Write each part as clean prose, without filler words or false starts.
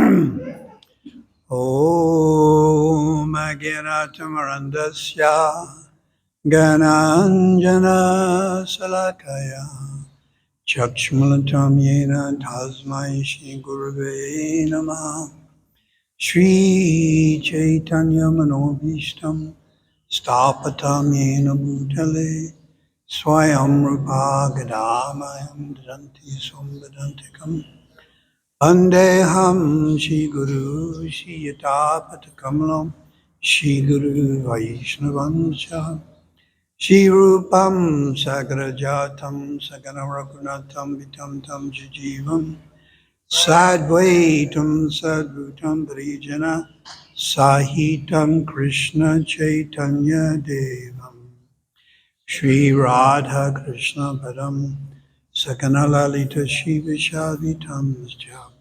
Om Agyanatamarandasya Gananjana Salakaya Chakshmalatam Yena Tasmai Shri Gurave Namah Shri Chaitanya Manobhishtam Stapatam Yena Bhutale Swayam Rupa Gadamayam Dhanti Sombadantikam Vandeham Shri Guru Shri Yatapat Kamalam Shri Guru Vaishnavancha Shri Rupam Sagrajatam Sagana Raghunatam Vitam Tam Jijivam Sadvaitam Sadvutam Parijana Sahitam Krishna Chaitanya Devam Shri Radha Krishna Padam Sakana Lalita Shri Vishaditam Jam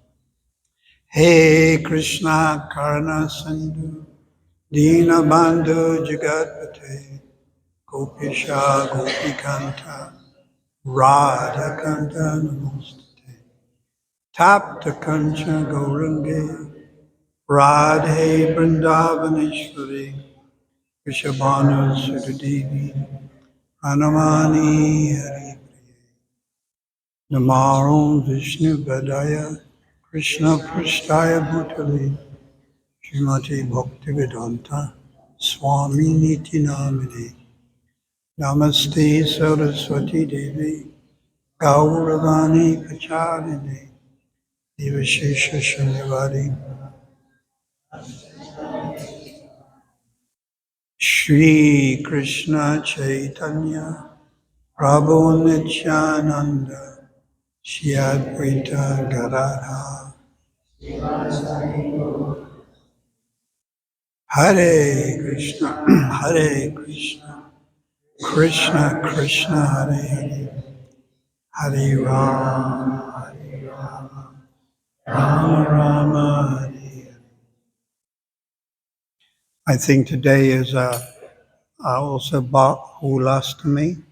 Hey Krishna Karna Sandhu Dina Bandhu Jagatpate Gopisha Gopikanta Radha Kanta Namostate Tapta Kancha Gaurange Radhe Vrindavaneshwari Vishabhanu Sudadevi Pranamani Hari Namarum Vishnu Padaya Krishna Prasthaya Bhutale Srimati Bhaktivedanta Swami Niti Namine Namaste Saraswati Devi Gauravani Pacharine Devashesha Shanyavari Shri Krishna Chaitanya Prabhu Nityananda Shri Advaita Gadadhar Hare Krishna Hare Krishna Krishna Krishna Hare Hare Hare Rama Hare Rama Rama Rama Hare Hare. I think today is also Bahulastami.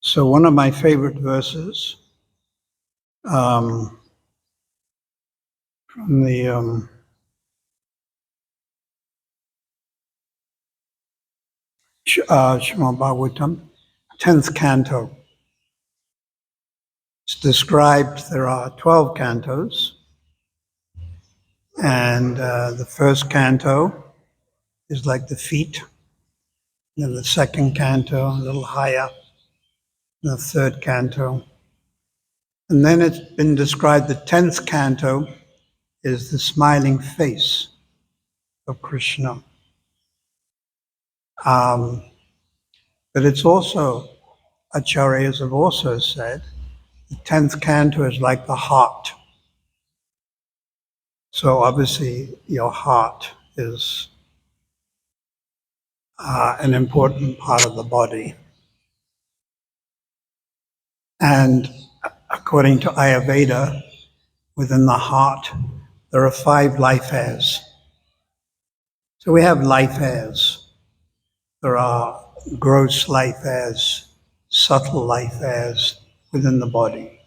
So one of my favorite verses from the Srimad Bhagavatam, 10th canto. It's described there are 12 cantos, and the first canto is like the feet, and then the second canto a little higher, and the third canto. And then it's been described the 10th canto is the smiling face of Krishna. But it's also, Acharyas have also said, the 10th canto is like the heart. So obviously your heart is an important part of the body. And according to Ayurveda, within the heart, there are 5 life hairs. So we have life hairs. There are gross life hairs, subtle life hairs within the body.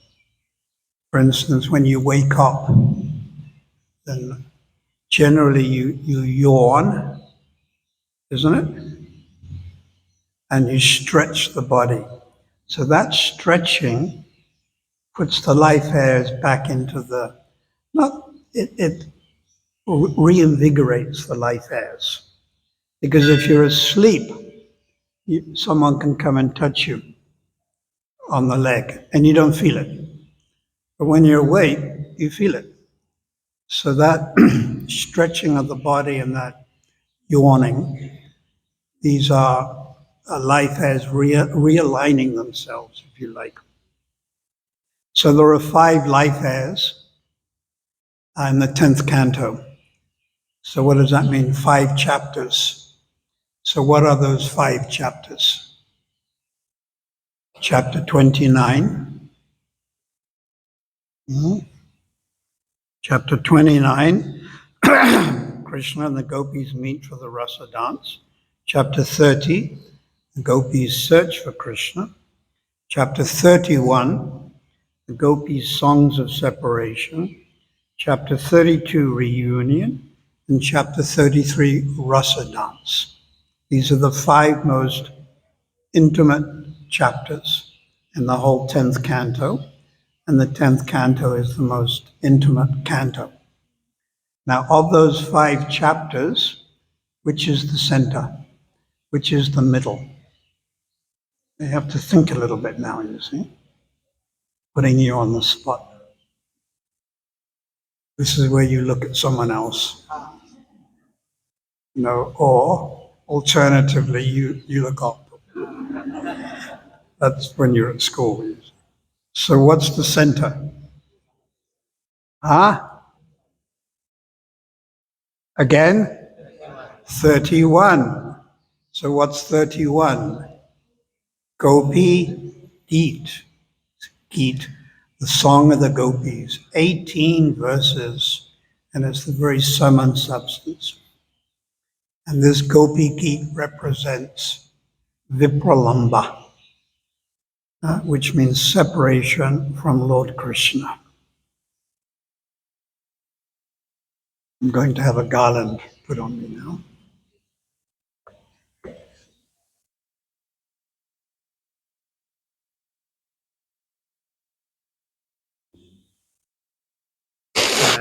For instance, when you wake up, then generally you yawn, isn't it? And you stretch the body. So that stretching puts the life hairs back into the, it reinvigorates the life hairs. Because if you're asleep, someone can come and touch you on the leg and you don't feel it. But when you're awake, you feel it. So that stretching of the body and that yawning, these are life hairs realigning themselves, if you like. So there are 5 life hairs in the 10th canto. So what does that mean? 5 chapters. So what are those 5 chapters? Chapter 29. Chapter 29, Krishna and the gopis meet for the rasa dance. Chapter 30, the gopis search for Krishna. Chapter 31, the Gopis' Songs of Separation. Chapter 32, Reunion. And chapter 33, Rasa Dance. These are the 5 most intimate chapters in the whole 10th canto. And the 10th canto is the most intimate canto. Now, of those 5 chapters, which is the center? Which is the middle? You have to think a little bit now, you see, putting you on the spot. This is where you look at someone else, or alternatively, you look up. That's when you're at school. So what's the center? Again? 31. So what's 31? Gopi Geet. Geet, the song of the gopis. 18 verses, and it's the very sum and substance. And this Gopi Geet represents Vipralamba, which means separation from Lord Krishna. I'm going to have a garland put on me now.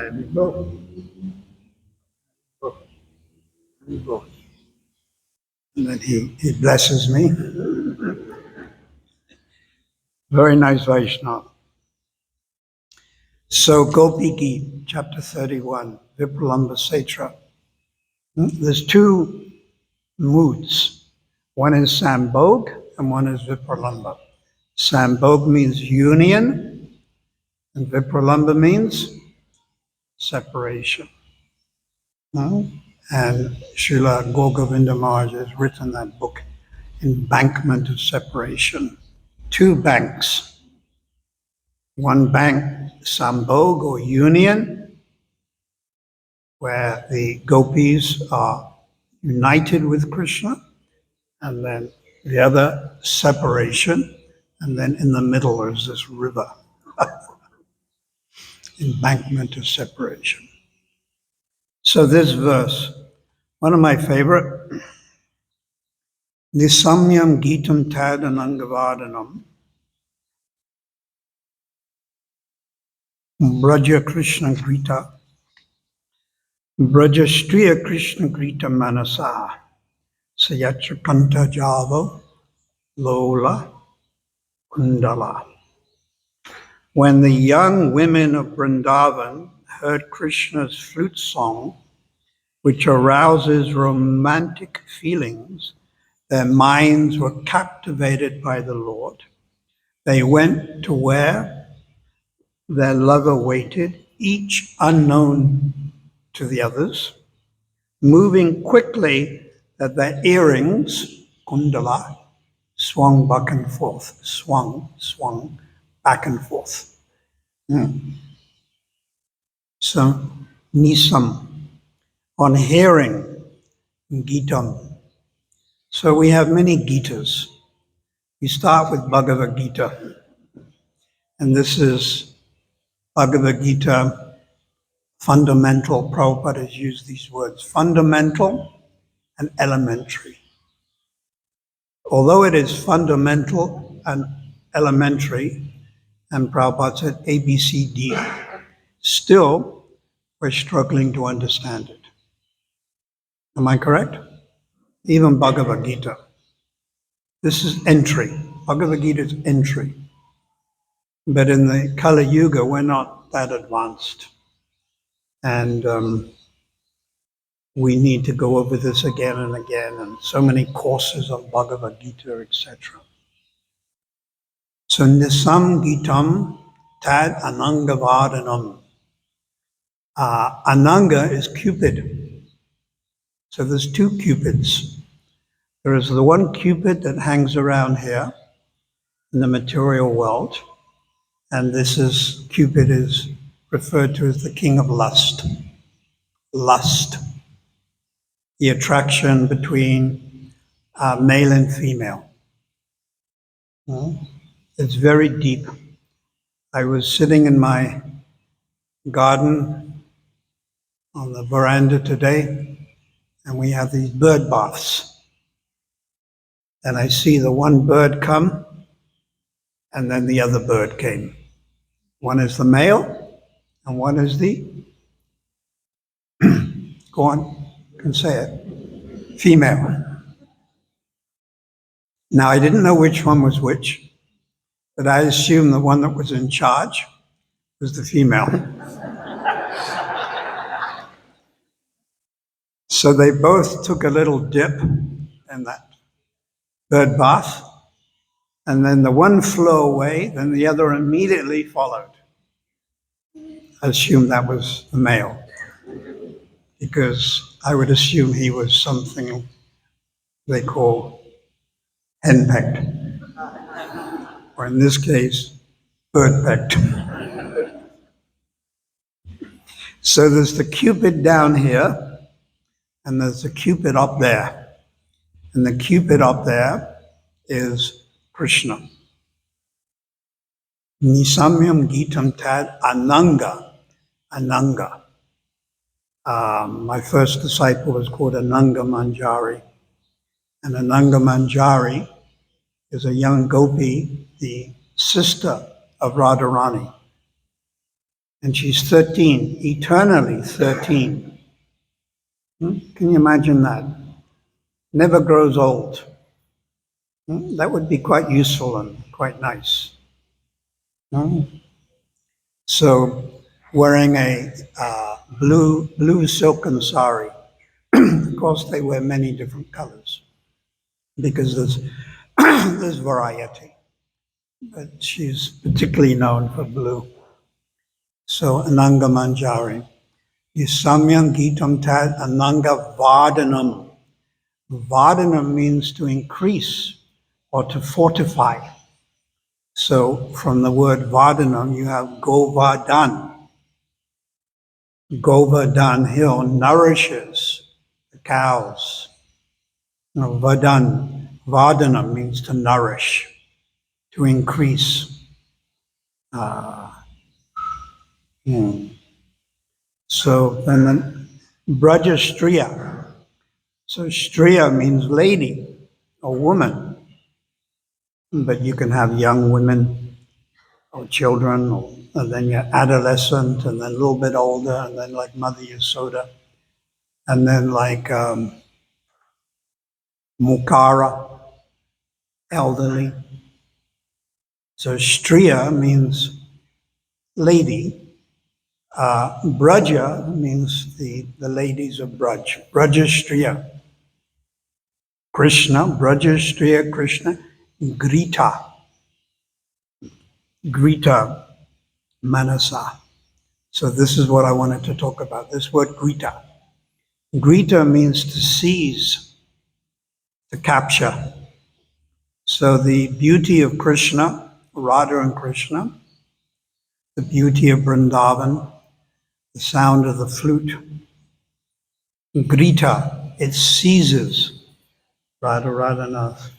And go. And then he blesses me. Very nice Vaishnava. So Gopi Geet, chapter 31, Vipralamba Setra. There's 2 moods. One is Sambhog and one is Vipralamba. Sambhog means union and Vipralamba means separation. And Srila Gogovinda Maharaj has written that book, Embankment of Separation. 2 banks. One bank, Sambhog or union, where the gopis are united with Krishna, and then the other, separation, and then in the middle there's this river. Embankment of separation. So this verse, one of my favorite, Nisamyam Geetam Tad Anangavadanam Braja Krishna Grita Braja Striya Krishna Grita Manasa Sayatra Kanta Java Lola Kundala. When the young women of Vrindavan heard Krishna's flute song, which arouses romantic feelings, their minds were captivated by the Lord. They went to where their lover waited, each unknown to the others, moving quickly that their earrings, kundala, swung back and forth, swung back and forth. So, nisam, on hearing Gitam. So we have many Gitas. We start with Bhagavad Gita. And this is Bhagavad Gita fundamental. Prabhupada has used these words, fundamental and elementary. Although it is fundamental and elementary, and Prabhupada said A, B, C, D, still we're struggling to understand it. Am I correct? Even Bhagavad Gita. This is entry. Bhagavad Gita is entry. But in the Kali Yuga, we're not that advanced. And we need to go over this again and again, and so many courses of Bhagavad Gita, etc. So Nisam Gitam Tad Anangavadanam. Ananga is Cupid. So there's 2 Cupids. There is the one Cupid that hangs around here in the material world, and this is, Cupid is referred to as the king of lust. Lust. The attraction between male and female. It's very deep. I was sitting in my garden on the veranda today, and we have these bird baths. And I see the one bird come, and then the other bird came. One is the male, and one is the, go on, you can say it, female. Now, I didn't know which one was which, but I assumed the one that was in charge was the female. So they both took a little dip in that bird bath, and then the one flew away, then the other immediately followed. I assumed that was the male, because I would assume he was something they call henpecked, or in this case, bird-pecked. So there's the Cupid down here, and there's the Cupid up there. And the Cupid up there is Krishna. Nisamyam Gitam Tad Ananga. Ananga. My first disciple was called Ananga Manjari. And Ananga Manjari is a young gopi, the sister of Radharani. And she's 13, eternally 13. Can you imagine that? Never grows old. That would be quite useful and quite nice. So, wearing a blue silken sari. Of course, they wear many different colors because there's variety. But she's particularly known for blue. So, Ananga Manjari. Samyam Gitam Tad Ananga Vardhanam. Vardhanam means to increase or to fortify. So from the word Vardhanam, you have Govardhan. Govardhan hill nourishes the cows. Vardhanam means to nourish, to increase. So then Braja Striya. So Striya means lady or woman. But you can have young women or children, and then you're adolescent, and then a little bit older, and then like Mother Yasoda, and then like Mukara, elderly. So Striya means lady. Braja means the ladies of Braj. Braja Striya. Krishna, Braja Striya Krishna, Grita. Grita Manasa. So this is what I wanted to talk about, this word Grita. Grita means to seize, to capture. So the beauty of Krishna, Radha and Krishna, the beauty of Vrindavan, the sound of the flute, Grita, it seizes. Radha Radhanath.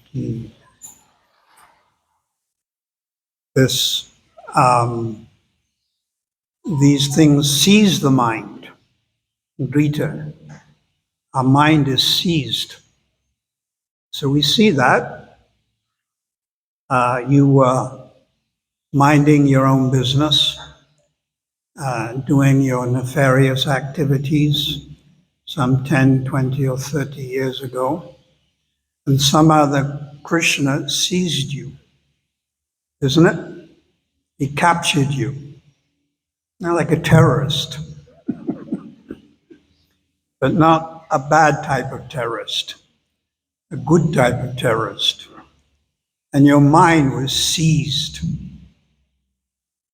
These things seize the mind. Grita. Our mind is seized. So we see that. You were minding your own business, doing your nefarious activities some 10, 20, or 30 years ago, and somehow the Krishna seized you, isn't it? He captured you. Not like a terrorist, but not a bad type of terrorist, a good type of terrorist. And your mind was seized.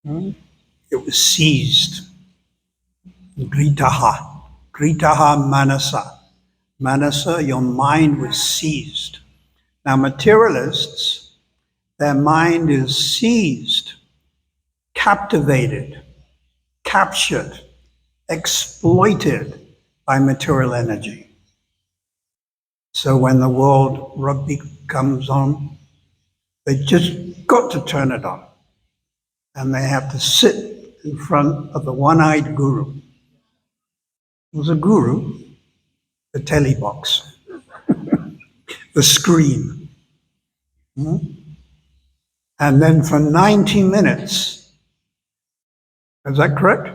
It was seized. Gritaha. Gritaha manasa. Manasa, your mind was seized. Now materialists, their mind is seized, captivated, captured, exploited by material energy. So when the World Rugby comes on, They just got to turn it on. And they have to sit in front of the one-eyed guru. It was a guru, the telly box, the screen. And then for 90 minutes, is that correct?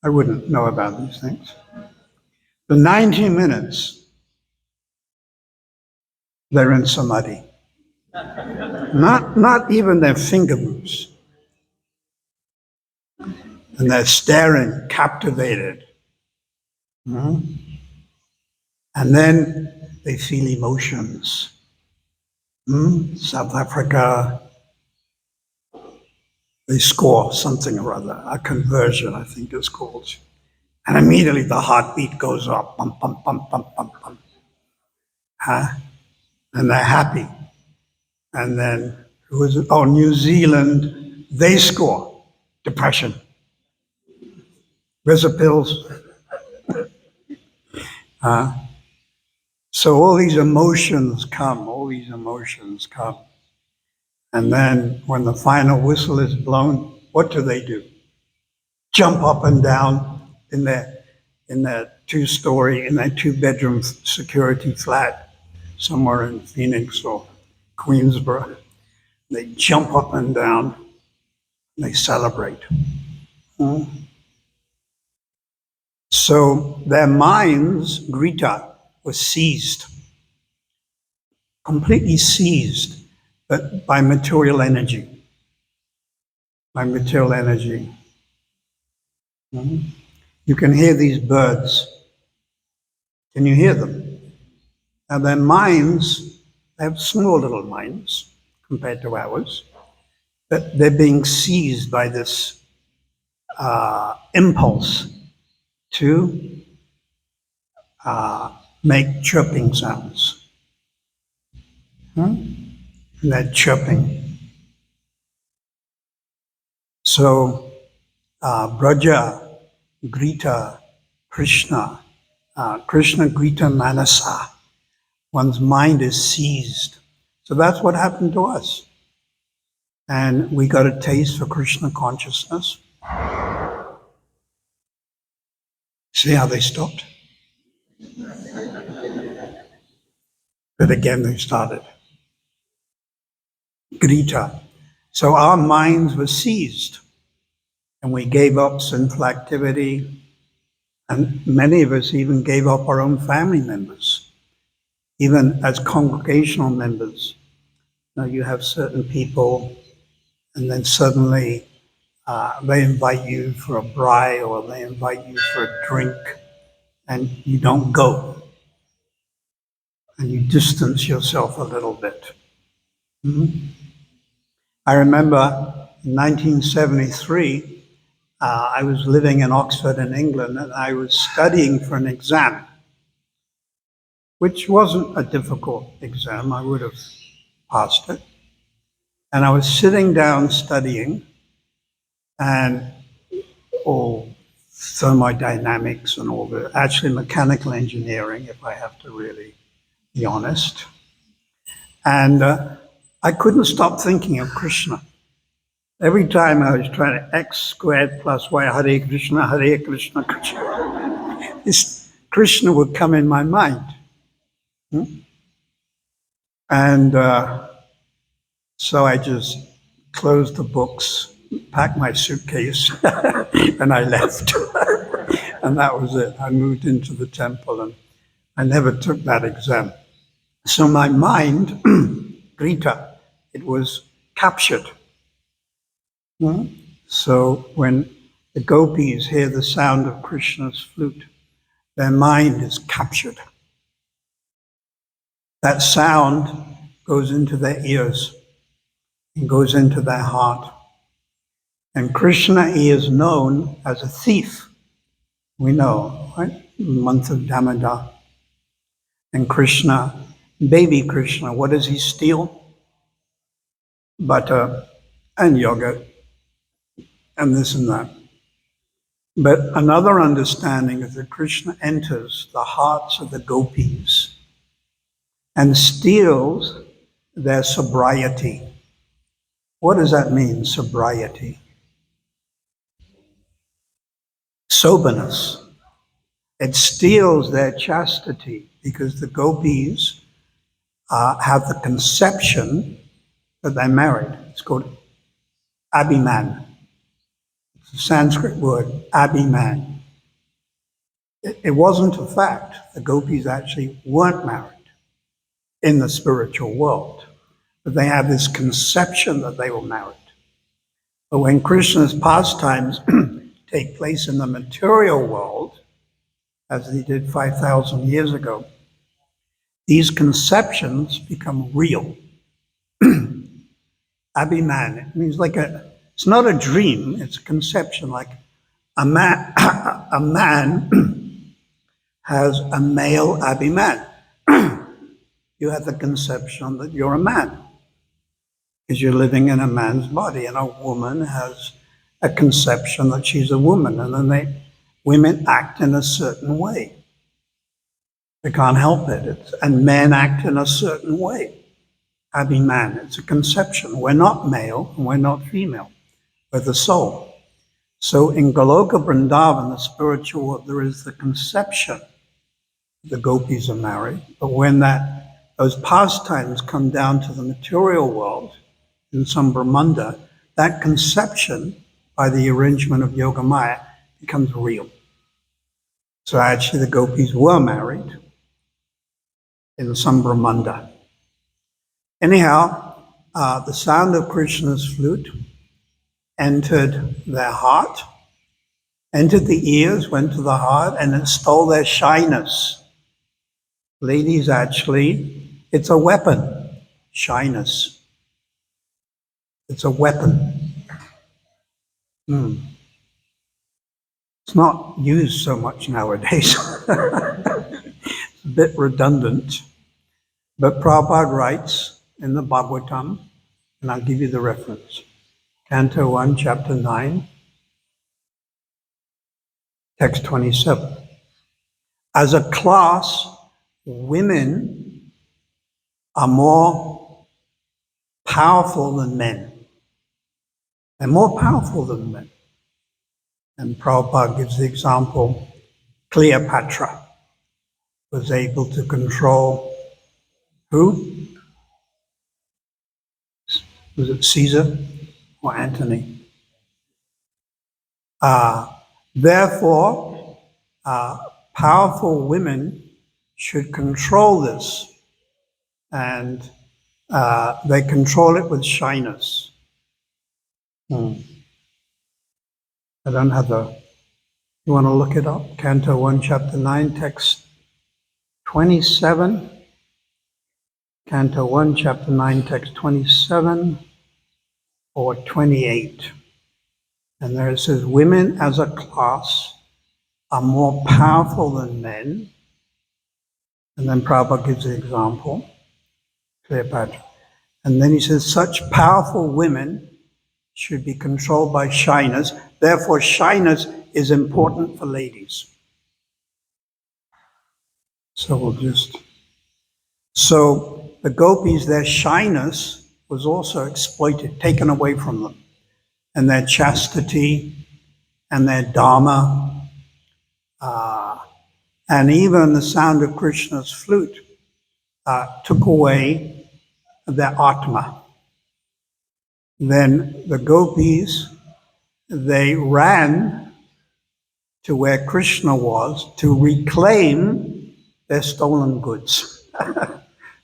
I wouldn't know about these things. For 90 minutes, they're in samadhi. Not even their finger moves. And they're staring, captivated. And then they feel emotions. South Africa, they score something or other, a conversion, I think it's called. And immediately the heartbeat goes up, pump, pump, pump, pump, pump, pump. And they're happy. And then, New Zealand, they score depression. Where's the pills? So all these emotions come. And then when the final whistle is blown, what do? Jump up and down in their two-story, in their two-bedroom security flat somewhere in Phoenix or Queensborough. They jump up and down, and they celebrate. So their minds, Grita, were seized, completely seized, but by material energy. You can hear these birds. Can you hear them? Now their minds, they have small little minds compared to ours, but they're being seized by this impulse to make chirping sounds. And they're chirping. So Braja, Grita, Krishna, Grita, Manasa, one's mind is seized. So that's what happened to us. And we got a taste for Krishna consciousness. See how they stopped? But again they started. Grita. So our minds were seized. And we gave up sinful activity. And many of us even gave up our own family members. Even as congregational members. Now you have certain people, and then suddenly they invite you for a braai or they invite you for a drink, and you don't go. And you distance yourself a little bit. I remember in 1973, I was living in Oxford in England, and I was studying for an exam, which wasn't a difficult exam. I would have passed it. And I was sitting down studying, and all thermodynamics and all the, actually mechanical engineering, if I have to really be honest. And I couldn't stop thinking of Krishna. Every time I was trying to x squared plus y, Hare Krishna, Krishna. This Krishna would come in my mind. And so I just closed the books, packed my suitcase, and I left. And that was it. I moved into the temple, and I never took that exam. So my mind, Grita, it was captured. So when the gopis hear the sound of Krishna's flute, their mind is captured. That sound goes into their ears and goes into their heart. And Krishna is known as a thief. We know, right? The month of Damodar. And Krishna, baby Krishna, what does he steal? Butter and yogurt and this and that. But another understanding is that Krishna enters the hearts of the gopis and steals their sobriety. What does that mean, sobriety? Soberness. It steals their chastity because the gopis have the conception that they're married. It's called abhiman. It's a Sanskrit word, abhiman. It wasn't a fact. The gopis actually weren't married in the spiritual world, but they have this conception that they were married. But when Krishna's pastimes take place in the material world, as he did 5,000 years ago, these conceptions become real. Abhiman, it means it's not a dream, it's a conception. Like a man, a man has a male abhiman. You have the conception that you're a man because you're living in a man's body, and a woman has a conception that she's a woman, and then women act in a certain way. They can't help it. And men act in a certain way. Abhiman, it's a conception. We're not male and we're not female. We're the soul. So in Goloka Vrindavan, the spiritual world, there is the conception the gopis are married. But when those pastimes come down to the material world, in some Brahmanda, that conception, by the arrangement of Yogamaya, becomes real. So actually the gopis were married in Brahmanda. Anyhow, the sound of Krishna's flute entered their heart, entered the ears, went to the heart, and it stole their shyness. Ladies, actually, it's a weapon, shyness. It's a weapon. It's not used so much nowadays. It's a bit redundant. But Prabhupada writes in the Bhagavatam, and I'll give you the reference, Canto 1, Chapter 9, Text 27. As a class, women are more powerful than men. They're more powerful than men. And Prabhupada gives the example, Cleopatra was able to control who? Was it Caesar or Antony? Therefore, powerful women should control this, and they control it with shyness. I don't have you want to look it up? Canto 1, Chapter 9, Text 27. Canto 1, Chapter 9, Text 27 or 28. And there it says, women as a class are more powerful than men. And then Prabhupada gives the example, Cleopatra. And then he says, such powerful women should be controlled by shyness. Therefore, shyness is important for ladies. So the gopis, their shyness was also exploited, taken away from them. And their chastity and their dharma, and even the sound of Krishna's flute took away their atma. Then the gopis, they ran to where Krishna was to reclaim their stolen goods.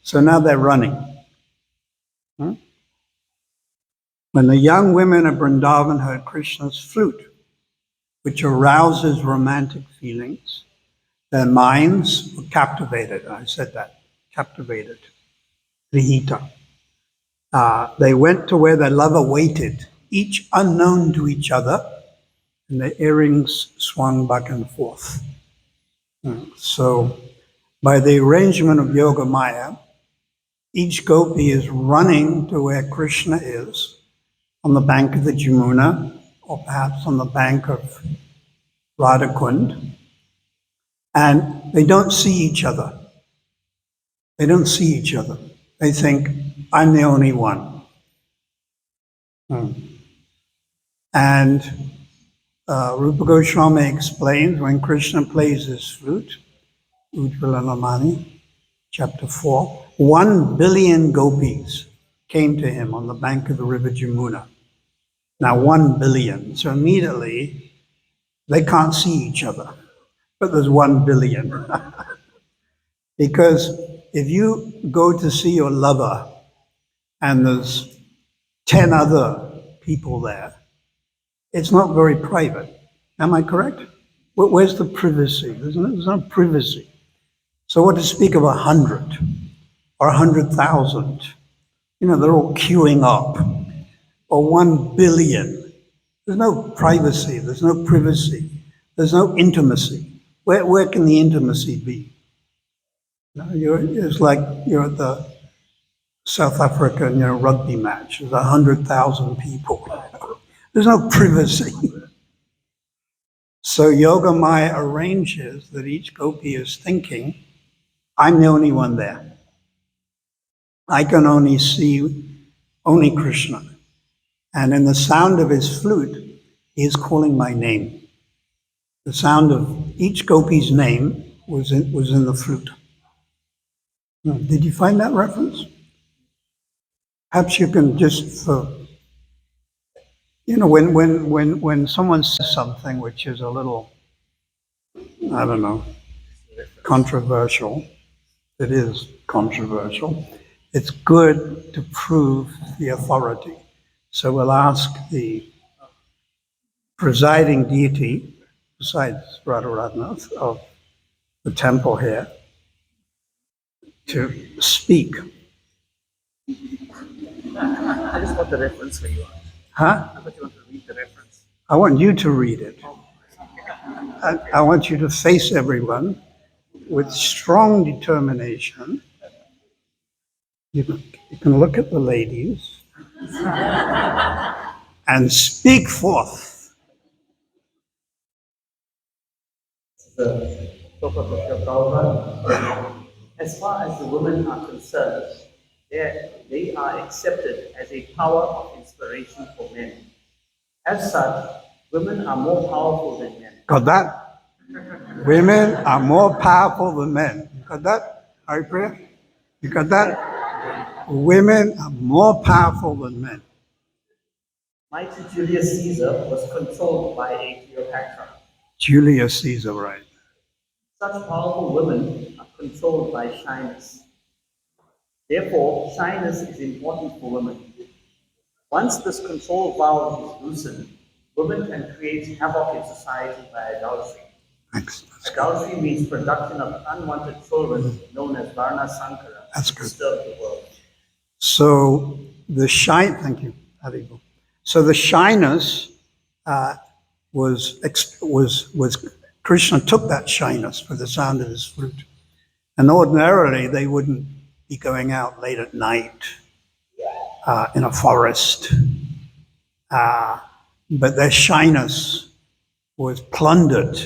So now they're running. When the young women of Vrindavan heard Krishna's flute, which arouses romantic feelings, their minds were captivated. I said that, captivated. Vihita. They went to where their lover waited, each unknown to each other, and their earrings swung back and forth. So, by the arrangement of Yoga Maya, each gopi is running to where Krishna is, on the bank of the Jamuna, or perhaps on the bank of Radhakund, and they don't see each other. They don't see each other. They think, I'm the only one. And Rupa Goswami explains when Krishna plays his flute, Ujjvala Namani, chapter 4, 1 billion gopis came to him on the bank of the river Jamuna. Now 1 billion. So immediately they can't see each other, but there's 1 billion. Because if you go to see your lover and there's 10 other people there, it's not very private. Am I correct? Where's the privacy? There's no privacy. So what to speak of 100 or 100,000? You know, they're all queuing up. Or 1 billion. There's no privacy. There's no privacy. There's no intimacy. Where can the intimacy be? You know, it's like you're at the South African rugby match. There's 100,000 people. There's no privacy. So Yoga Maya arranges that each gopi is thinking, I'm the only one there. I can only see only Krishna. And in the sound of his flute, he is calling my name. The sound of each gopi's name was in the flute. Did you find that reference? Perhaps you can just, when someone says something which is a little, I don't know, controversial, it is controversial, it's good to prove the authority. So we'll ask the presiding deity, besides Radharatnath, of the temple here, to speak. I just want the reference for you. Huh? I thought you want to read the reference. I want you to read it. I want you to face everyone with strong determination. You can look at the ladies and speak forth. The talk of Dr. Prabhupada. As far as the women are concerned, they are accepted as a power of inspiration for men. As such, women are more powerful than men. Got that? Women are more powerful than men. You got that? Haripriya? You got that? Women are more powerful than men. Mighty Julius Caesar was controlled by a Cleopatra. Julius Caesar, right. Such powerful women are controlled by shyness. Therefore, shyness is important for women. Once this control valve is loosened, women can create havoc in society by adultery. Adultery means production of unwanted children, known as Varna Sankara, to disturb the world. So the thank you, Haribo. So the shyness was Krishna took that shyness for the sound of his flute. And ordinarily they wouldn't be going out late at night in a forest. But their shyness was plundered.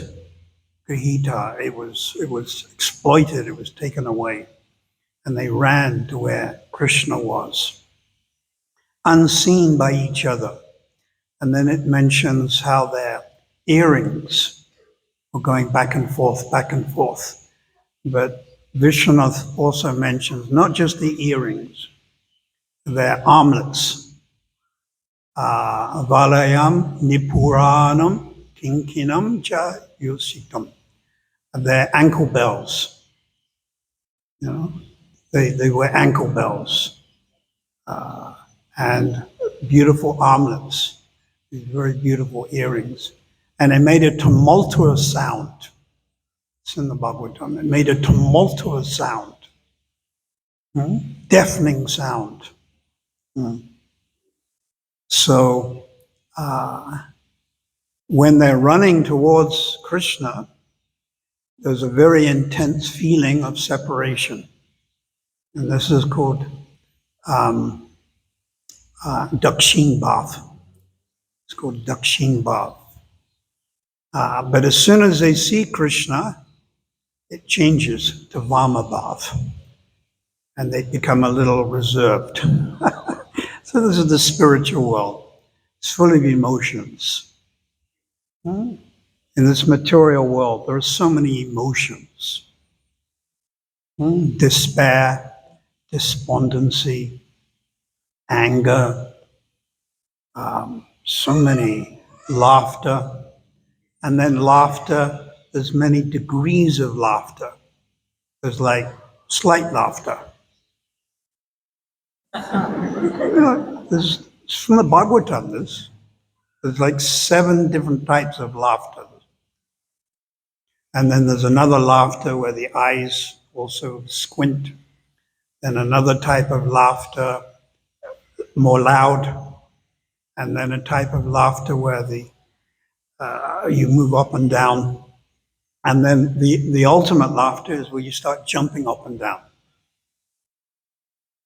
Gahita, it was exploited, it was taken away. And they ran to where Krishna was, unseen by each other. And then it mentions how their earrings were going back and forth, back and forth. But Vishwanath also mentions not just the earrings, their armlets. Valayam nipuranam kinkinam cha yusitam. Their ankle bells. You know, they wear ankle bells and beautiful armlets, these very beautiful earrings. And it made a tumultuous sound. It's in the Bhagavatam. It made a tumultuous sound, deafening sound. So when they're running towards Krishna, there's a very intense feeling of separation. And this is called Dakshin Bhav. It's called Dakshin Bhav. But as soon as they see Krishna, it changes to Vama Bhav. and they become a little reserved. So this is the spiritual world. It's full of emotions. In this material world, there are so many emotions. Despair, despondency, anger, so many, laughter. And then laughter, there's many degrees of laughter. There's like slight laughter. There's, it's from the Bhagavatam, there's like 7 different types of laughter. And then there's another laughter where the eyes also squint. Then another type of laughter, more loud. And then a type of laughter where you move up and down. And then the ultimate laughter is where you start jumping up and down.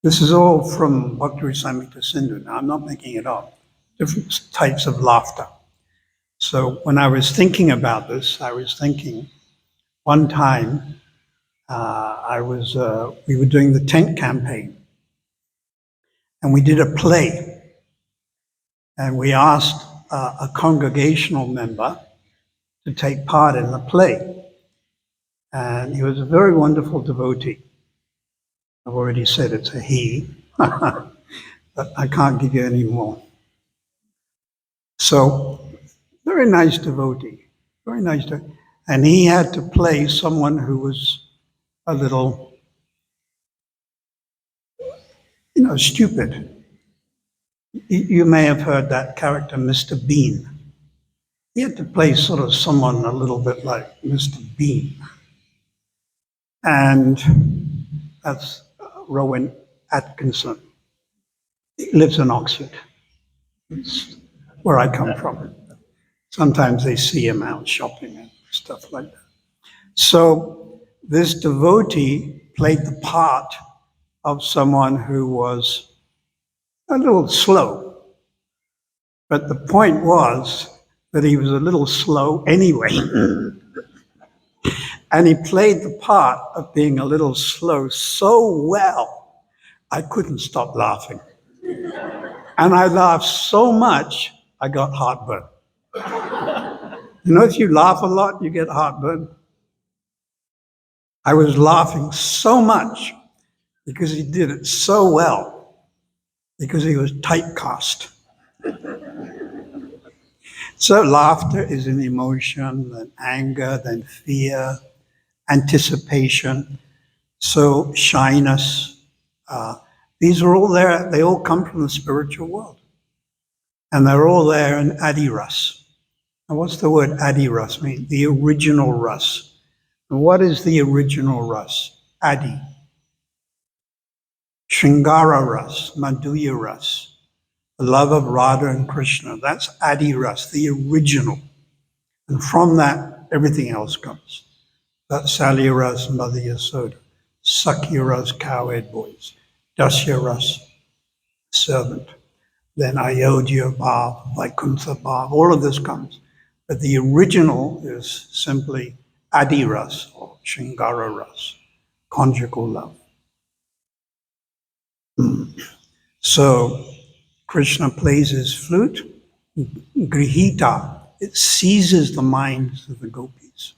This is all from Bhakti Samhita Sindhu. Now, I'm not making it up. Different types of laughter. So when I was thinking about this, I was thinking one time we were doing the tent campaign, and we did a play, and we asked a congregational member to take part in the play, and he was a very wonderful devotee. I've already said it's a he, but I can't give you any more. So, very nice devotee, very nice devotee. And he had to play someone who was a little, stupid. You may have heard that character, Mr. Bean. He had to play sort of someone a little bit like Mr. Bean. And that's Rowan Atkinson. He lives in Oxford. It's where I come from. Sometimes they see him out shopping and stuff like that. So this devotee played the part of someone who was a little slow. But the point was that he was a little slow anyway. And he played the part of being a little slow so well, I couldn't stop laughing. And I laughed so much, I got heartburn. If you laugh a lot, you get heartburn. I was laughing so much because he did it so well, because he was typecast. So laughter is an emotion, then anger, then fear, anticipation, so shyness. These are all there, they all come from the spiritual world. And they're all there in Adi Ras. And what's the word Adi Ras mean? The original Ras. And what is the original Ras? Adi. Shringara Ras, Madhurya Ras. The love of Radha and Krishna. That's Adi Ras, the original. And from that, everything else comes. That's Salya Ras, Mother Yasoda. Sakya Ras, cowherd boys. Dasya Ras, servant. Then Ayodhya Bhav, Vaikuntha Bhav, all of this comes. But the original is simply Adi Ras, or Shringara Ras, conjugal love. So Krishna plays his flute, Grihita, it seizes the minds of the gopis.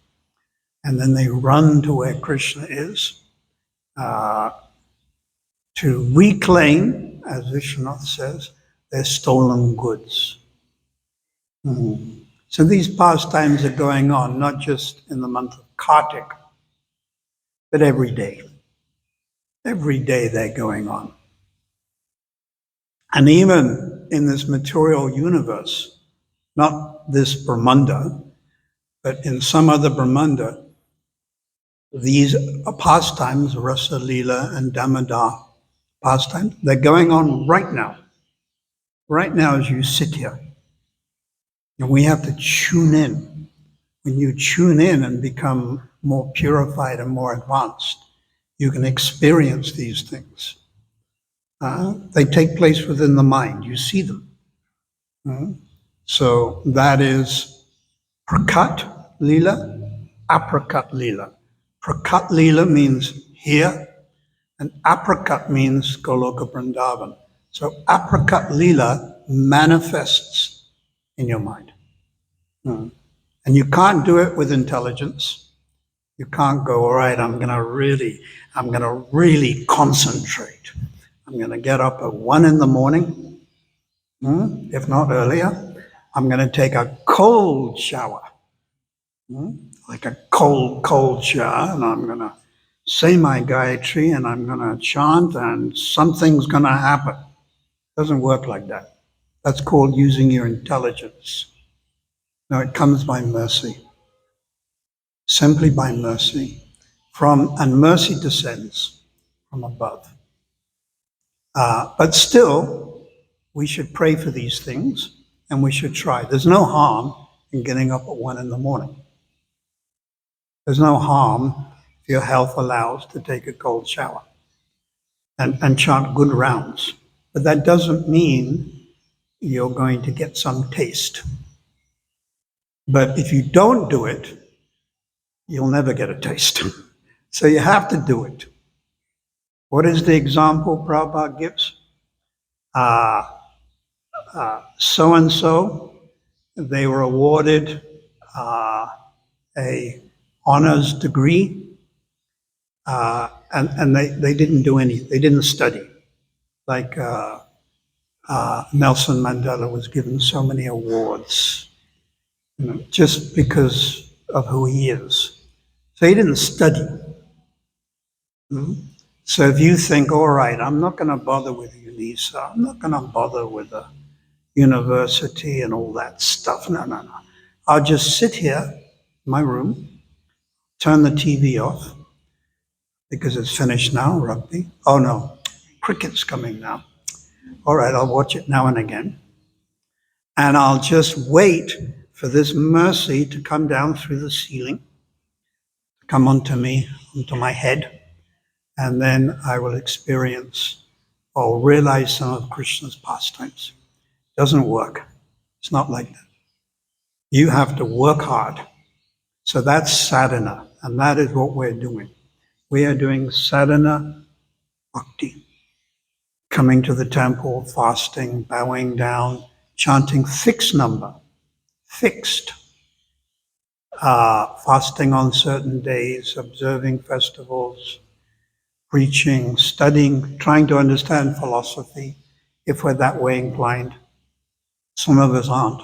And then they run to where Krishna is to reclaim, as Vishwanath says, their stolen goods. So these pastimes are going on, not just in the month of Kartik, but every day. Every day they're going on. And even in this material universe, not this Brahmanda, but in some other Brahmanda, these pastimes, Rasa Leela and Damodar pastimes, they're going on right now. Right now as you sit here. And we have to tune in. When you tune in and become more purified and more advanced, you can experience these things. They take place within the mind. You see them. So that is Prakat Leela, Aprakat Leela. Prakat Leela means here, And apricot means Goloka Vrindavan. So apricot lila manifests in your mind. Mm. And you can't do it with intelligence. You can't go, all right, I'm gonna really concentrate. I'm gonna get up at 1 a.m, if not earlier. I'm gonna take a cold shower, like a cold shower, and I'm gonna say my Gayatri and I'm gonna chant and something's gonna happen. It doesn't work like that. That's called using your intelligence. No, it comes by mercy. Simply by mercy. And mercy descends from above. But still, we should pray for these things and we should try. There's no harm in getting up at 1 a.m. There's no harm if your health allows to take a cold shower and chant good rounds. But that doesn't mean you're going to get some taste. But if you don't do it, you'll never get a taste. So you have to do it. What is the example Prabhupada gives? So-and-so, they were awarded a honors degree, and they didn't do any, they didn't study. Like Nelson Mandela was given so many awards, just because of who he is. So he didn't study. So if you think, all right, I'm not going to bother with UNISA, I'm not going to bother with the university and all that stuff. No. I'll just sit here in my room, turn the TV off, because it's finished now, rugby. Oh no, cricket's coming now. All right, I'll watch it now and again. And I'll just wait for this mercy to come down through the ceiling, come onto me, onto my head, and then I will experience or realize some of Krishna's pastimes. It doesn't work. It's not like that. You have to work hard. So that's sadhana, and that is what we're doing. We are doing sadhana bhakti. Coming to the temple, fasting, bowing down, chanting fixed number, fixed. Fasting on certain days, observing festivals, preaching, studying, trying to understand philosophy, if we're that way inclined. Some of us aren't.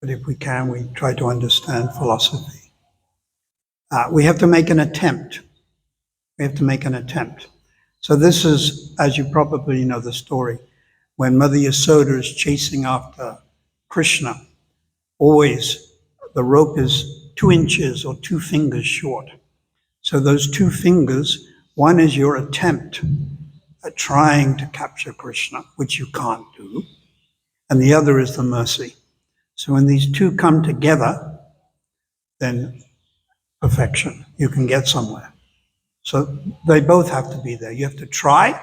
But if we can, we try to understand philosophy. We have to make an attempt. We have to make an attempt. So this is, as you probably know the story, when Mother Yasoda is chasing after Krishna, always the rope is 2 inches or 2 fingers short. So those 2 fingers, one is your attempt at trying to capture Krishna, which you can't do, and the other is the mercy. So when these two come together, then perfection, you can get somewhere. So they both have to be there. You have to try,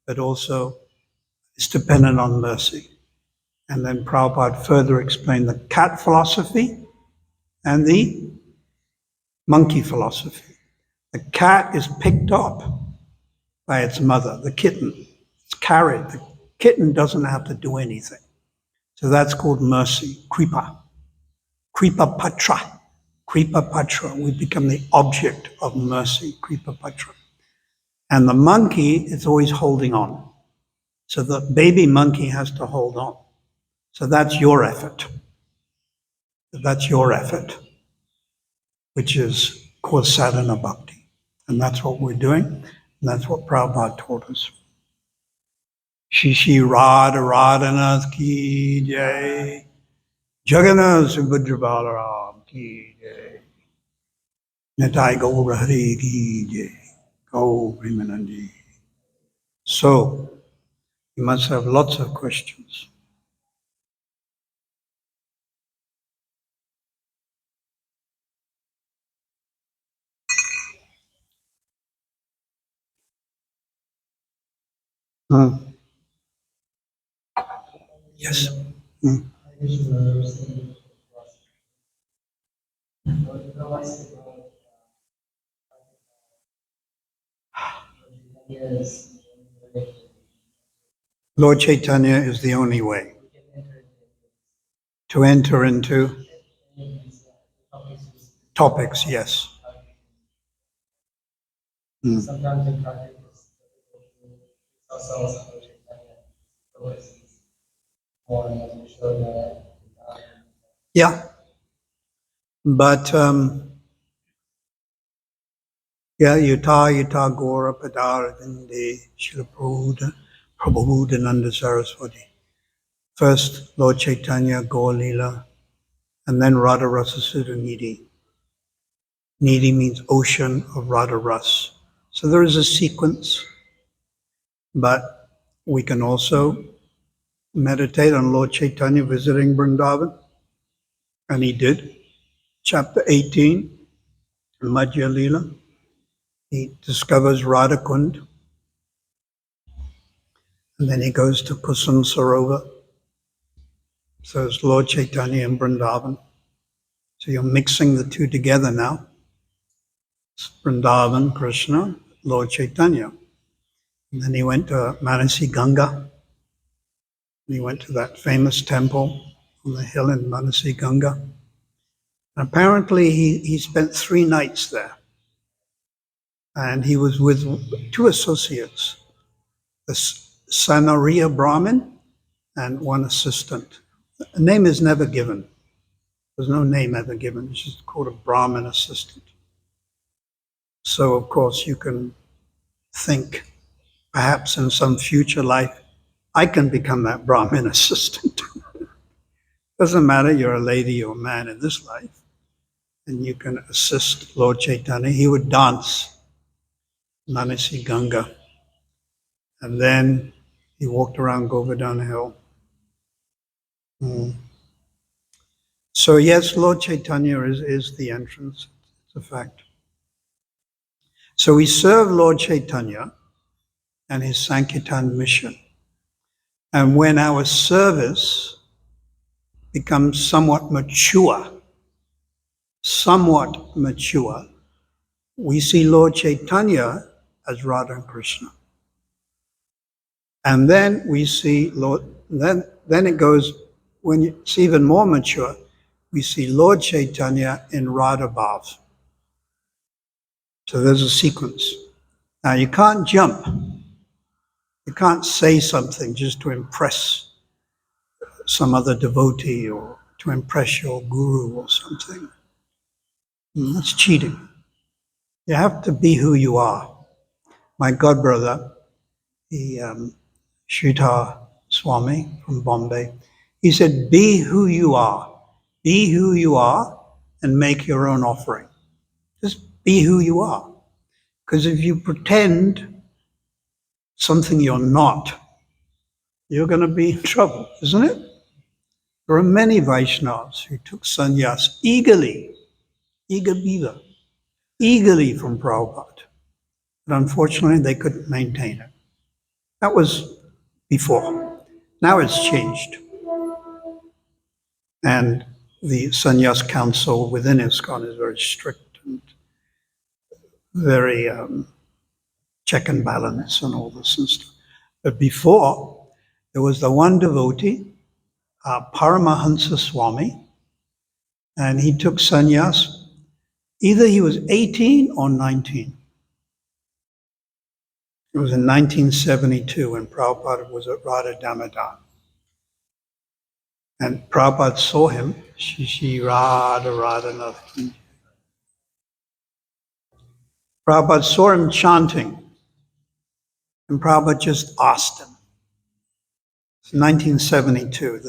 but also it's dependent on mercy. And then Prabhupada further explained the cat philosophy and the monkey philosophy. The cat is picked up by its mother, the kitten. It's carried. The kitten doesn't have to do anything. So that's called mercy, kripa. Kripa patra. Kripa patra. We become the object of mercy, kripa patra. And the monkey is always holding on. So the baby monkey has to hold on. So that's your effort. That's your effort, which is called sadhana bhakti. And that's what we're doing. And that's what Prabhupada taught us. Shishi Radha Radhanath ki jai. Jagannath Subhadra Balaram ki jai. Nitai Gaura Hari ki jai. Gaur Premanandi. So, you must have lots of questions. Yes. Yes. Lord Chaitanya is the only way to enter into topics, yes. Mm. Sometimes in practice, ourselves more to show that. Yeah, but yeah, Yata Gora Padar Vinde Srila Prabhupada Saraswati. First Lord Chaitanya, Gaur Leela, and then Radha Rasa Sudha Nidhi. Nidhi means ocean of Radha Ras. So there is a sequence, but we can also meditate on Lord Chaitanya visiting Vrindavan, and he did. Chapter 18, Madhya Leela, he discovers Radha Kund, and then he goes to Kusum Sarovar. So it's Lord Chaitanya and Vrindavan. So you're mixing the two together now. It's Vrindavan, Krishna, Lord Chaitanya. And then he went to Manasi Ganga. And he went to that famous temple on the hill in Manasi Ganga. And apparently he spent 3 nights there. And he was with 2 associates, the Sanariya Brahmin and 1 assistant. A name is never given. There's no name ever given. It's just called a Brahmin assistant. So, of course, you can think, perhaps in some future life, I can become that Brahmin assistant. Doesn't matter, you're a lady or a man in this life, and you can assist Lord Chaitanya. He would dance Manasi Ganga, and then he walked around Govardhan Hill. So yes, Lord Chaitanya is the entrance. It's a fact. So we serve Lord Chaitanya and his Sankirtan mission. And when our service becomes somewhat mature, we see Lord Chaitanya as Radha and Krishna. And then we see then it goes, when it's even more mature, we see Lord Chaitanya in Radha Bhav. So there's a sequence. Now you can't jump. You can't say something just to impress some other devotee or to impress your guru or something. That's cheating. You have to be who you are. My godbrother, Sridhar Swami from Bombay, he said, be who you are. Be who you are and make your own offering. Just be who you are. Because if you pretend something you're not, you're going to be in trouble, isn't it? There are many Vaishnavas who took sannyas eagerly from Prabhupada. But unfortunately, they couldn't maintain it. That was before. Now it's changed. And the sannyas council within ISKCON is very strict and very check and balance and all this and stuff. But before, there was the one devotee, Paramahansa Swami, and he took sannyas. Either he was 18 or 19. It was in 1972 when Prabhupada was at Radha Damodar. And Prabhupada saw him, Shishi Radha Radhanath. Prabhupada saw him chanting, and Prabhupada just asked him. It's 1972.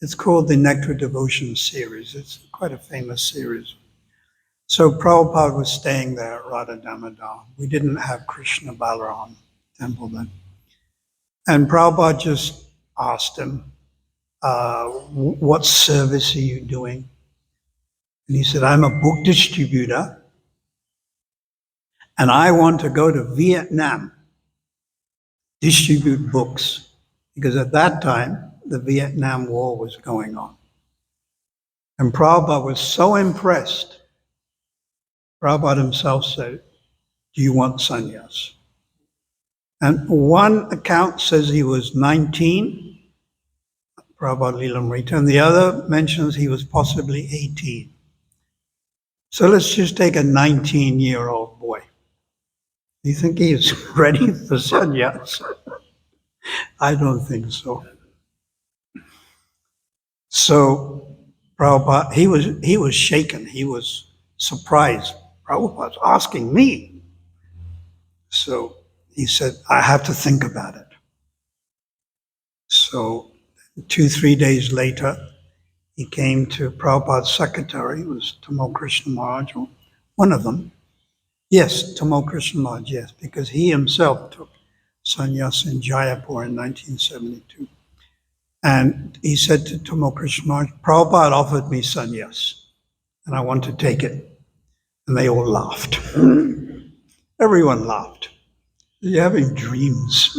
It's called the Nectar Devotion series. It's quite a famous series. So Prabhupada was staying there at Radha Damodar. We didn't have Krishna Balaram temple then. And Prabhupada just asked him, what service are you doing? And he said, I'm a book distributor, and I want to go to Vietnam, distribute books, because at that time, the Vietnam War was going on. And Prabhupada was so impressed. Prabhupada himself said, do you want sannyas? And one account says he was 19, Prabhupada Lilamrita, and the other mentions he was possibly 18. So let's just take a 19-year-old boy. Do you think he's ready for sannyas? I don't think so. So Prabhupada, he was shaken. He was surprised. Prabhupada's asking me. So he said, I have to think about it. So 2-3 days later, he came to Prabhupada's secretary, it was Tamal Krishna Maharaj, or one of them. Yes, Tamal Krishna Maharaj, yes, because he himself took sannyas in Jaipur in 1972. And he said to Tamal Krishna Maharaj, Prabhupada offered me sannyas, and I want to take it. And they all laughed. Everyone laughed. You're having dreams.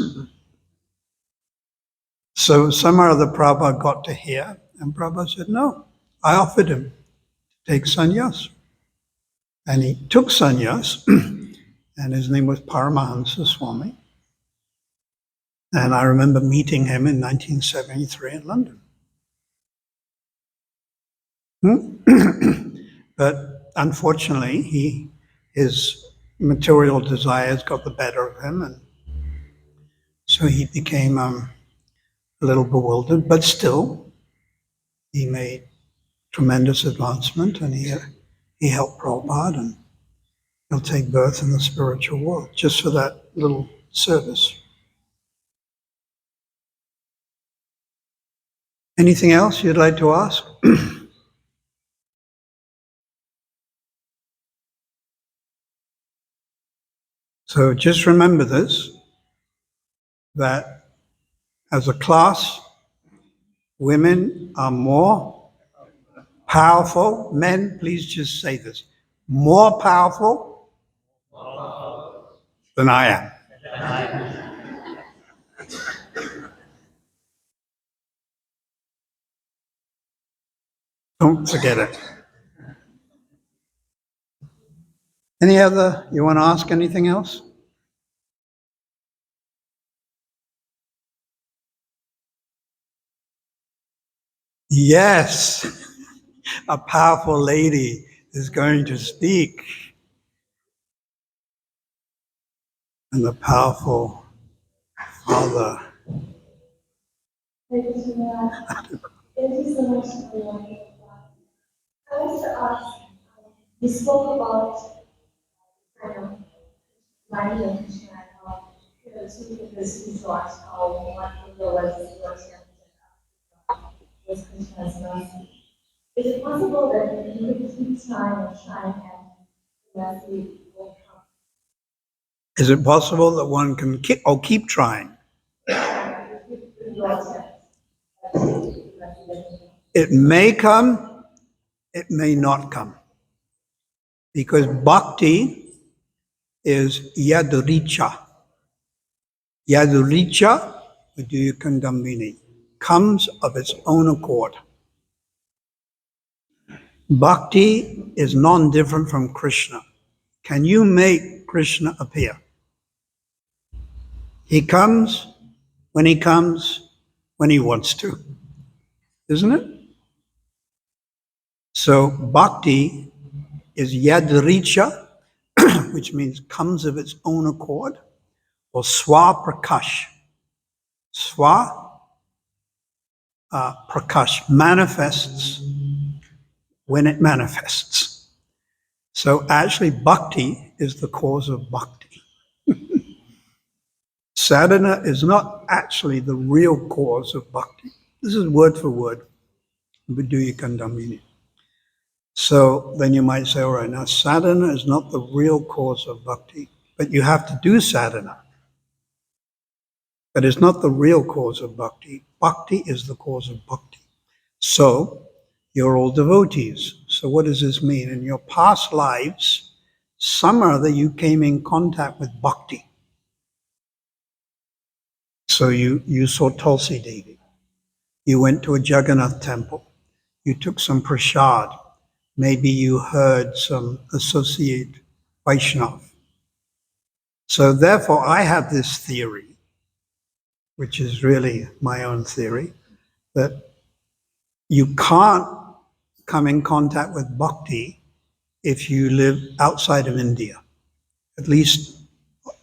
So somehow the Prabhupada got to hear, and Prabhupada said, no, I offered him to take sannyas. And he took sannyas, and his name was Paramahansa Swami. And I remember meeting him in 1973 in London. But unfortunately, his material desires got the better of him, and so he became a little bewildered, but still, he made tremendous advancement, and he helped Prabhupada, and he'll take birth in the spiritual world just for that little service. Anything else you'd like to ask? So just remember this, that as a class, women are more powerful. Men, please just say this, more powerful than I am. Don't forget it. Any other, you want to ask anything else? Yes, a powerful lady is going to speak. And the powerful father. Thank you so much for your reply. I want to ask, you spoke about money and Krishna and how the two figures who thought how one figure was Krishna's mercy. Is it possible that you could keep trying and trying and the mercy will come? Is it possible that one can keep trying? With your attempt. It may come, it may not come. Because bhakti is yadricha. Yadricha, Viduyakandambini, comes of its own accord. Bhakti is non-different from Krishna. Can you make Krishna appear? He comes when he wants to, isn't it? So bhakti is yadricha, which means comes of its own accord, or swaprakash. Prakash manifests when it manifests. So actually bhakti is the cause of bhakti. Sadhana is not actually the real cause of bhakti. This is word for word, Viduyakandambini. So then you might say, all right, now sadhana is not the real cause of bhakti, but you have to do sadhana. But it's not the real cause of bhakti. Bhakti is the cause of bhakti. So you're all devotees. So what does this mean? In your past lives, some or other you came in contact with bhakti. So you saw Tulsi Devi. You went to a Jagannath temple. You took some prasad. Maybe you heard some associate Vaishnav. So therefore, I have this theory, which is really my own theory, that you can't come in contact with bhakti if you live outside of India, at least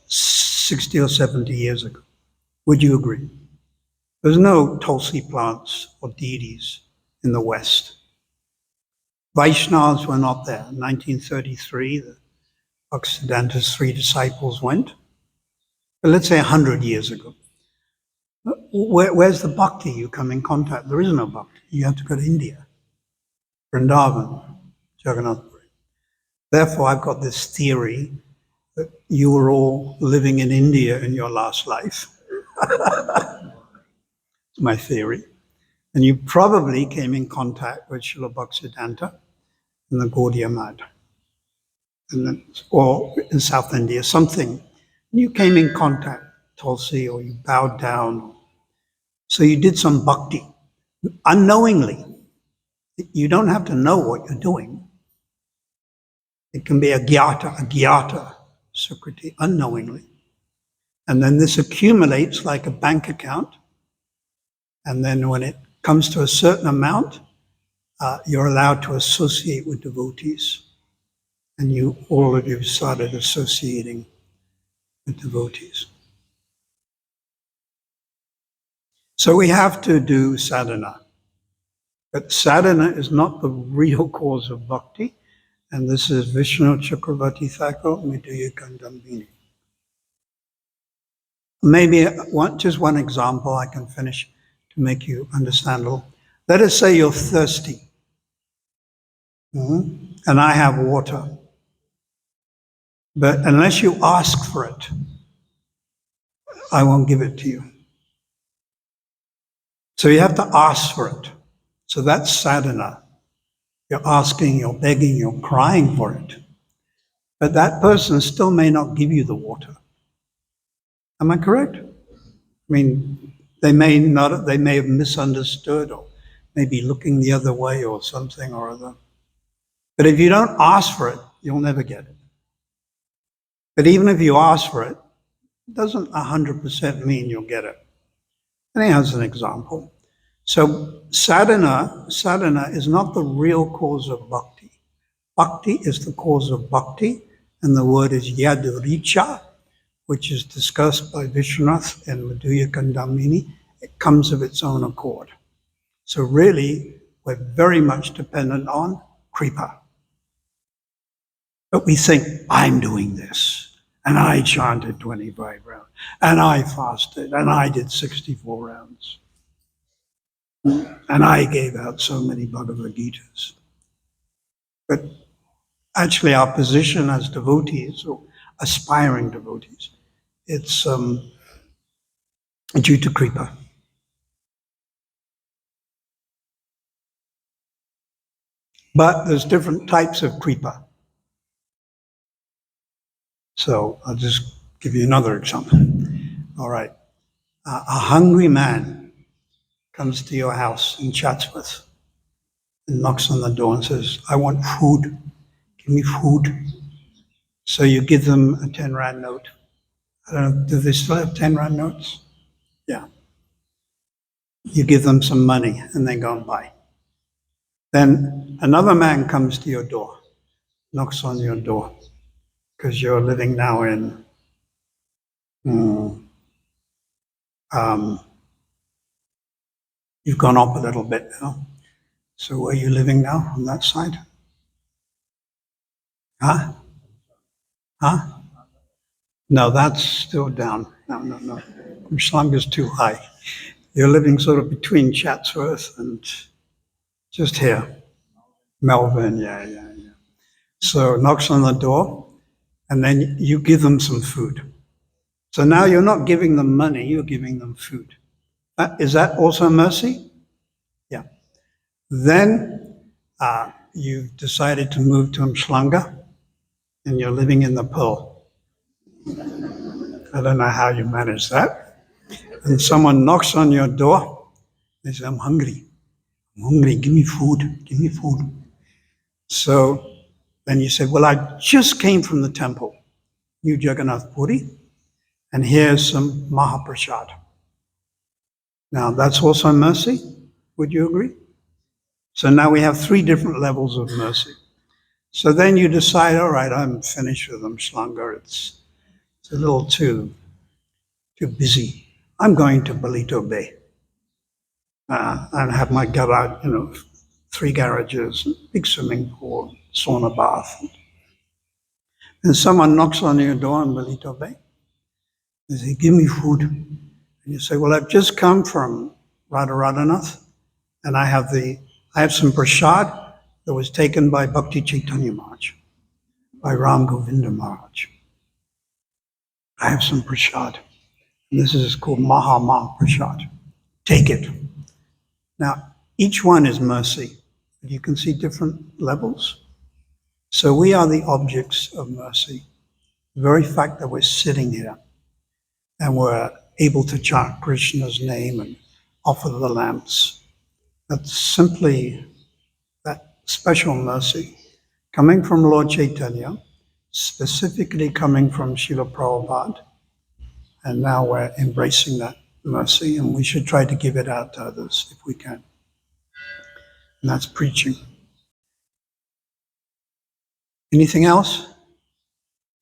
60 or 70 years ago. Would you agree? There's no Tulsi plants or deities in the West. Vaishnavas were not there. In 1933, the Bhaktisiddhanta's 3 disciples went. But let's say 100 years ago. Where's the bhakti you come in contact? There is no bhakti. You have to go to India, Vrindavan, Jagannath. Therefore, I've got this theory that you were all living in India in your last life. My theory. And you probably came in contact with Srila Bhaktisiddhanta in the Gaudiya Math, or in South India, something. You came in contact, Tulsi, or you bowed down. So you did some bhakti, unknowingly. You don't have to know what you're doing. It can be a gyata, sukriti, unknowingly. And then this accumulates like a bank account. And then when it comes to a certain amount, you're allowed to associate with devotees. And all of you started associating with devotees. So we have to do sadhana. But sadhana is not the real cause of bhakti. And this is Vishnu Chakravarti Thakur, Midhuya Kandambini. Maybe just one example I can finish to make you understand a little. Let us say you're thirsty, and I have water. But unless you ask for it, I won't give it to you. So you have to ask for it. So that's sadhana. You're asking, you're begging, you're crying for it. But that person still may not give you the water. Am I correct? I mean, they may have misunderstood or maybe looking the other way or something or other. But if you don't ask for it, you'll never get it. But even if you ask for it, it doesn't 100% mean you'll get it. And here's an example. So sadhana is not the real cause of bhakti. Bhakti is the cause of bhakti, and the word is yaduricha, which is discussed by Vishwanath and Madhurya Kandamini. It comes of its own accord. So really, we're very much dependent on kripa. But we think, I'm doing this, and I chanted 25 rounds, and I fasted, and I did 64 rounds. And I gave out so many Bhagavad Gitas. But actually our position as devotees, or aspiring devotees, it's due to kripa. But there's different types of kripa. So I'll just give you another example. All right. A hungry man comes to your house in Chatsworth and knocks on the door and says, I want food. Give me food. So you give them a 10 Rand note. I don't know, do they still have 10 Rand notes? Yeah. You give them some money and they go and buy. Then another man comes to your door, knocks on your door, because you're living now in you've gone up a little bit now. So where are you living now on that side? Huh? No, that's still down. No. Slanga's too high. You're living sort of between Chatsworth and just here. Melbourne, yeah. So knocks on the door, and then you give them some food. So now you're not giving them money, you're giving them food. Is that also mercy? Yeah. Then you've decided to move to Mshlanga, and you're living in the Pearl. I don't know how you manage that. And someone knocks on your door, they say, I'm hungry, give me food. So then you say, well, I just came from the temple, New Jagannath Puri, And here's some Mahaprasad. Now, that's also mercy. Would you agree? So now we have 3 different levels of mercy. So then you decide, all right, I'm finished with them, Shlanga. It's a little too busy. I'm going to Balito Bay and have my garage, 3 garages, big swimming pool, sauna bath. And someone knocks on your door in Balito Bay. They say, give me food. And you say, well, I've just come from Radharanath, and I have some prasad that was taken by Bhakti Chaitanya Maharaj, by Ram Govinda Maharaj. I have some prasad. And this is called Maha Prasad. Take it. Now, each one is mercy. You can see different levels. So we are the objects of mercy. The very fact that we're sitting here and we're able to chant Krishna's name and offer the lamps, that's simply that special mercy coming from Lord Chaitanya, specifically coming from Srila Prabhupada, and now we're embracing that mercy, and we should try to give it out to others if we can. And that's preaching. Anything else? Is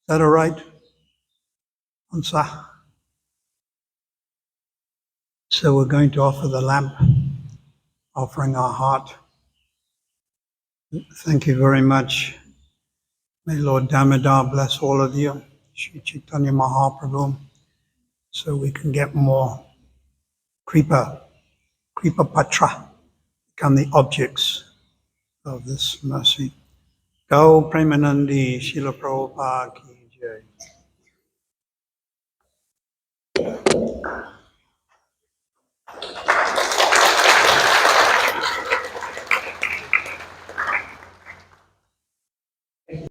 that all right? Ansa? So we're going to offer the lamp, offering our heart. Thank you very much. May Lord Damodar bless all of you, Sri Chaitanya Mahaprabhu, so we can get more Kripa Patra, become the objects of this mercy. Go Premanandi, Srila Prabhupada ki jai.